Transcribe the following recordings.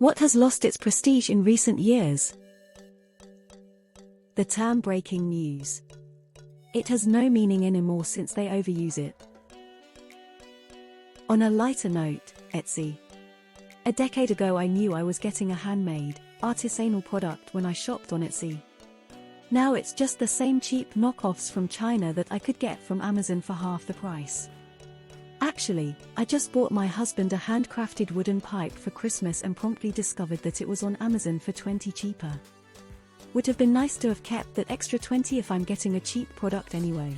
What has lost its prestige in recent years? The term breaking news. It has no meaning anymore since they overuse it. On a lighter note, Etsy. A decade ago I knew I was getting a handmade, artisanal product when I shopped on Etsy. Now it's just the same cheap knockoffs from China that I could get from Amazon for half the price. Actually, I just bought my husband a handcrafted wooden pipe for Christmas and promptly discovered that it was on Amazon for $20 cheaper. Would have been nice to have kept that extra $20 if I'm getting a cheap product anyway.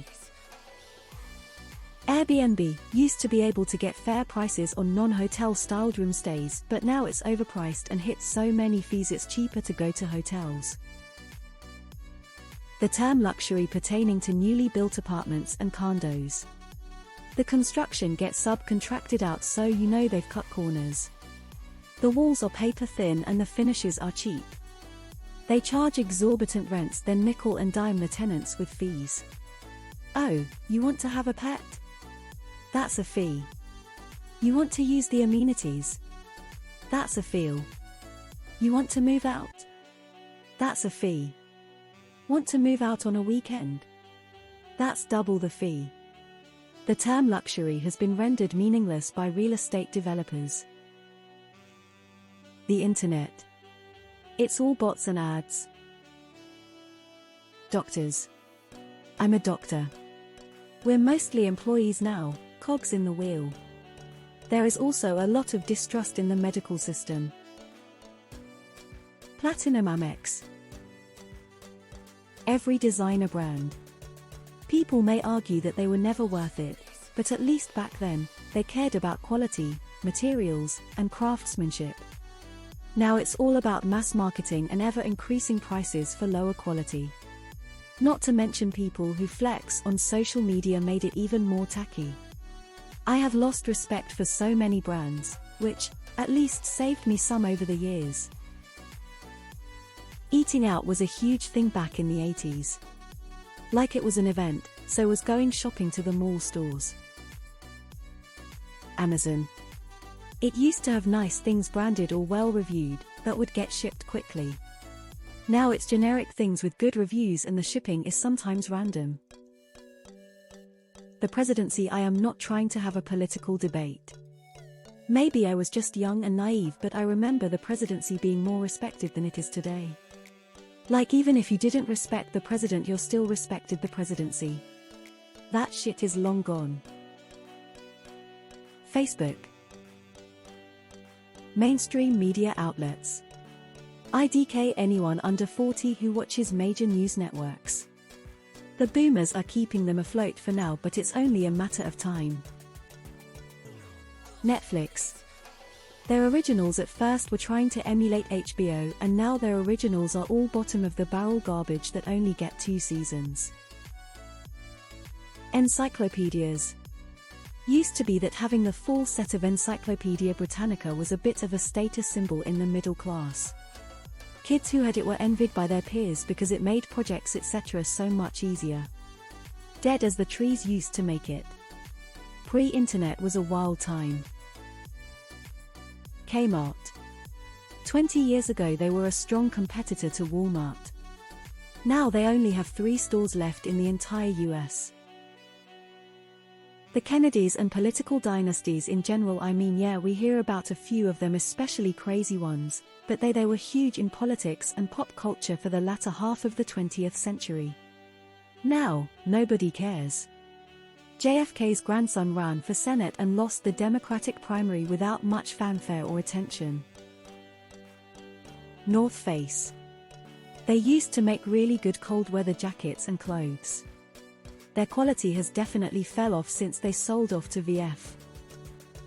Airbnb used to be able to get fair prices on non-hotel styled room stays, but now it's overpriced and hits so many fees it's cheaper to go to hotels. The term luxury pertaining to newly built apartments and condos. The construction gets subcontracted out, so you know they've cut corners. The walls are paper thin and the finishes are cheap. They charge exorbitant rents, then nickel and dime the tenants with fees. Oh, you want to have a pet? That's a fee. You want to use the amenities? That's a fee. You want to move out? That's a fee. Want to move out on a weekend? That's double the fee. The term luxury has been rendered meaningless by real estate developers. The internet. It's all bots and ads. Doctors. I'm a doctor. We're mostly employees now, cogs in the wheel. There is also a lot of distrust in the medical system. Platinum Amex. Every designer brand. People may argue that they were never worth it, but at least back then, they cared about quality, materials, and craftsmanship. Now it's all about mass marketing and ever-increasing prices for lower quality. Not to mention people who flex on social media made it even more tacky. I have lost respect for so many brands, which, at least saved me some over the years. Eating out was a huge thing back in the 80s. Like it was an event, so was going shopping to the mall stores. Amazon. It used to have nice things branded or well-reviewed, that would get shipped quickly. Now it's generic things with good reviews and the shipping is sometimes random. The presidency. I am not trying to have a political debate. Maybe I was just young and naive, but I remember the presidency being more respected than it is today. Like, even if you didn't respect the president, you still respected the presidency. That shit is long gone. Facebook. Mainstream media outlets. IDK anyone under 40 who watches major news networks. The boomers are keeping them afloat for now, but it's only a matter of time. Netflix. Their originals at first were trying to emulate HBO, and now their originals are all bottom-of-the-barrel garbage that only get 2 seasons. Encyclopedias. Used to be that having the full set of Encyclopedia Britannica was a bit of a status symbol in the middle class. Kids who had it were envied by their peers because it made projects etc. so much easier. Dead as the trees used to make it. Pre-internet was a wild time. Kmart. 20 years ago they were a strong competitor to Walmart. Now they only have 3 stores left in the entire US. The Kennedys and political dynasties in general. I mean, yeah, we hear about a few of them, especially crazy ones, but they were huge in politics and pop culture for the latter half of the 20th century. Now, nobody cares. JFK's grandson ran for Senate and lost the Democratic primary without much fanfare or attention. North Face. They used to make really good cold weather jackets and clothes. Their quality has definitely fell off since they sold off to VF.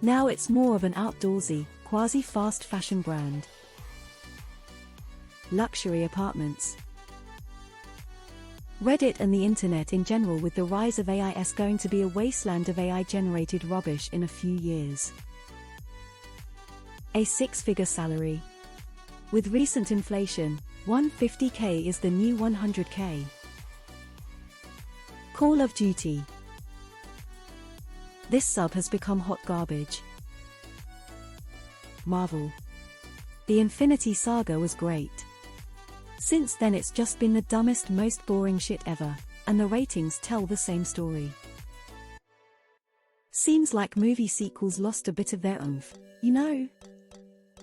Now it's more of an outdoorsy, quasi-fast fashion brand. Luxury apartments. Reddit and the internet in general. With the rise of AI is going to be a wasteland of AI-generated rubbish in a few years. A 6-figure salary. With recent inflation, $150K is the new $100K. Call of Duty. This sub has become hot garbage. Marvel. The Infinity Saga was great. Since then it's just been the dumbest, most boring shit ever, and the ratings tell the same story. Seems like movie sequels lost a bit of their oomph, you know?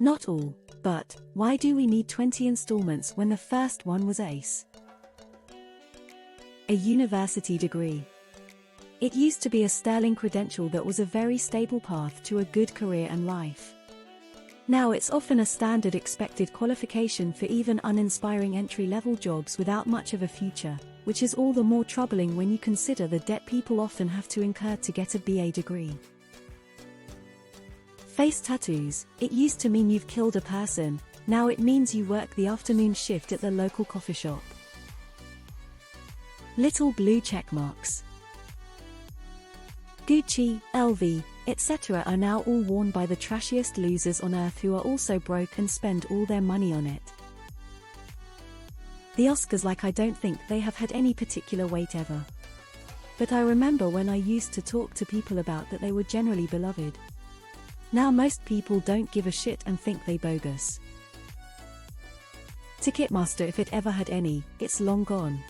Not all, but why do we need 20 installments when the first one was ace? A university degree. It used to be a sterling credential that was a very stable path to a good career and life. Now it's often a standard expected qualification for even uninspiring entry-level jobs without much of a future, which is all the more troubling when you consider the debt people often have to incur to get a BA degree. Face tattoos. It used to mean you've killed a person, now it means you work the afternoon shift at the local coffee shop. Little blue check marks. Gucci, LV, etc. are now all worn by the trashiest losers on earth who are also broke and spend all their money on it. The Oscars, like, I don't think they have had any particular weight ever. But I remember when I used to talk to people about that, they were generally beloved. Now most people don't give a shit and think they bogus. Ticketmaster, if it ever had any, it's long gone.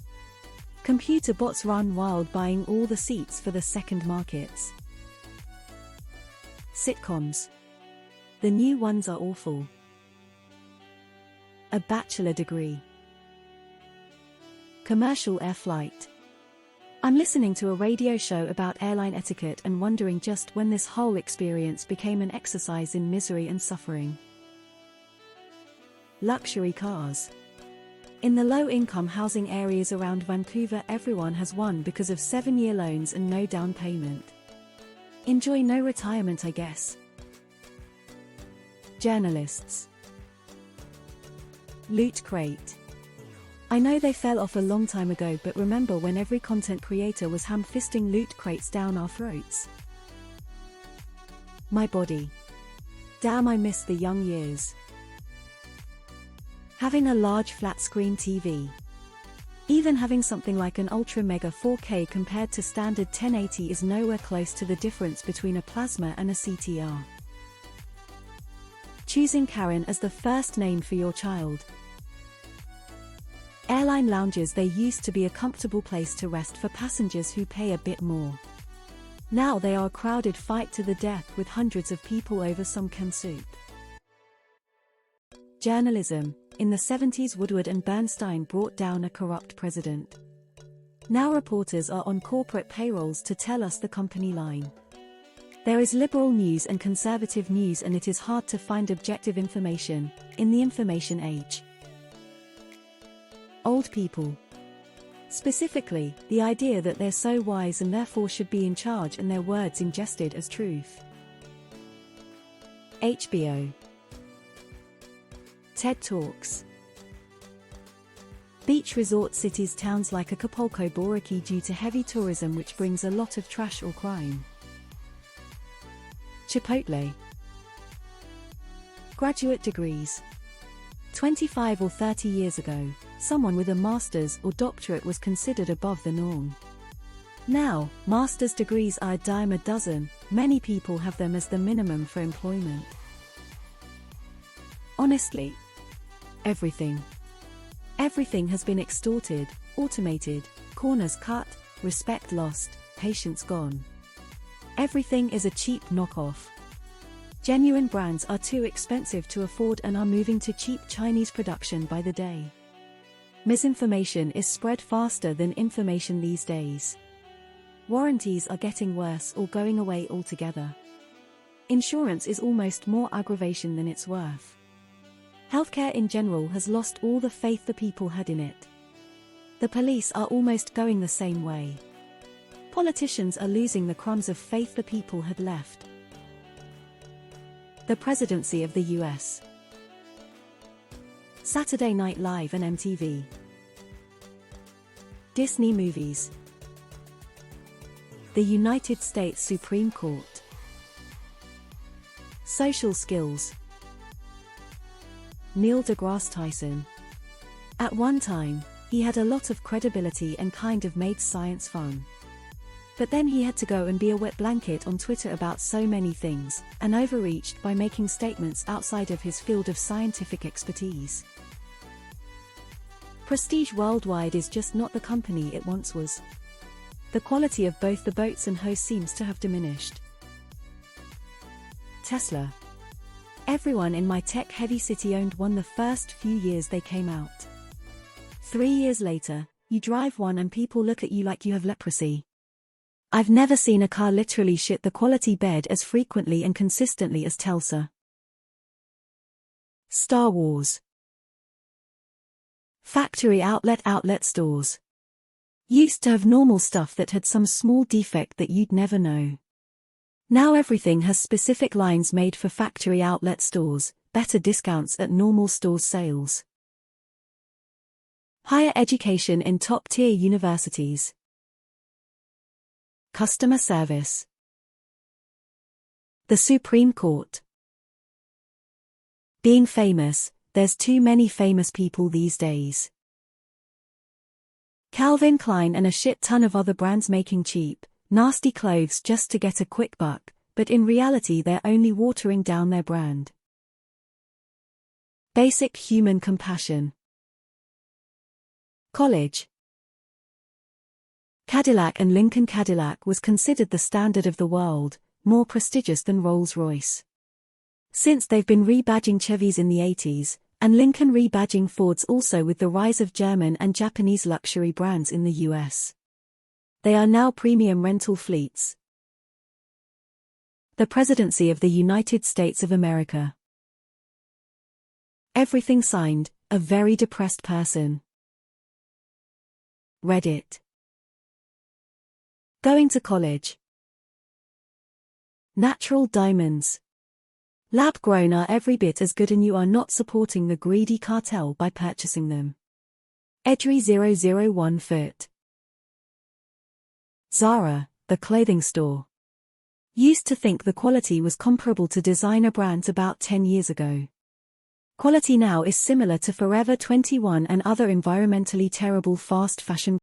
Computer bots run wild buying all the seats for the second markets. Sitcoms. The new ones are awful. A bachelor degree. Commercial air flight. I'm listening to a radio show about airline etiquette and wondering just when this whole experience became an exercise in misery and suffering. Luxury cars. In the low-income housing areas around Vancouver, everyone has one because of 7-year loans and no down payment. Enjoy no retirement, I guess. Journalists. Loot Crate. I know they fell off a long time ago, but remember when every content creator was ham-fisting loot crates down our throats? My body. Damn, I miss the young years. Having a large flat-screen TV. Even having something like an ultra-mega 4K compared to standard 1080 is nowhere close to the difference between a plasma and a CTR. Choosing Karen as the first name for your child. Airline lounges. They used to be a comfortable place to rest for passengers who pay a bit more. Now they are a crowded fight to the death with hundreds of people over some canned soup. Journalism. In the 70s, Woodward and Bernstein brought down a corrupt president. Now reporters are on corporate payrolls to tell us the company line. There is liberal news and conservative news, and it is hard to find objective information in the information age. Old people. Specifically, the idea that they're so wise and therefore should be in charge and their words ingested as truth. HBO. TED Talks. Beach resort cities. Towns like Acapulco, Boracay, due to heavy tourism which brings a lot of trash or crime. Chipotle. Graduate degrees. 25 or 30 years ago, someone with a master's or doctorate was considered above the norm. Now, master's degrees are a dime a dozen. Many people have them as the minimum for employment. Honestly, everything. Everything has been extorted, automated, corners cut, respect lost, patience gone. Everything is a cheap knockoff. Genuine brands are too expensive to afford and are moving to cheap Chinese production by the day. Misinformation is spread faster than information these days. Warranties are getting worse or going away altogether. Insurance is almost more aggravation than it's worth. Healthcare in general has lost all the faith the people had in it. The police are almost going the same way. Politicians are losing the crumbs of faith the people had left. The presidency of the US. Saturday Night Live and MTV. Disney movies. The United States Supreme Court. Social skills. Neil deGrasse Tyson. At one time, he had a lot of credibility and kind of made science fun. But then he had to go and be a wet blanket on Twitter about so many things, and overreached by making statements outside of his field of scientific expertise. Prestige Worldwide is just not the company it once was. The quality of both the boats and hose seems to have diminished. Tesla. Everyone in my tech-heavy city owned one the first few years they came out. 3 years later, you drive one and people look at you like you have leprosy. I've never seen a car literally shit the quality bed as frequently and consistently as Tesla. Star Wars. Factory outlet stores. Used to have normal stuff that had some small defect that you'd never know. Now everything has specific lines made for factory outlet stores, better discounts at normal stores sales. Higher education in top-tier universities. Customer service. The Supreme Court. Being famous, there's too many famous people these days. Calvin Klein and a shit ton of other brands making cheap, nasty clothes just to get a quick buck, but in reality they're only watering down their brand. Basic human compassion. College. Cadillac and Lincoln. Cadillac was considered the standard of the world, more prestigious than Rolls-Royce. Since they've been rebadging Chevys in the 80s, and Lincoln rebadging Fords also with the rise of German and Japanese luxury brands in the US. They are now premium rental fleets. The Presidency of the United States of America. Everything signed, a very depressed person. Reddit. Going to college. Natural diamonds. Lab-grown are every bit as good and you are not supporting the greedy cartel by purchasing them. Edry 001 Foot. Zara, the clothing store. Used to think the quality was comparable to designer brands about 10 years ago. Quality now is similar to Forever 21 and other environmentally terrible fast fashion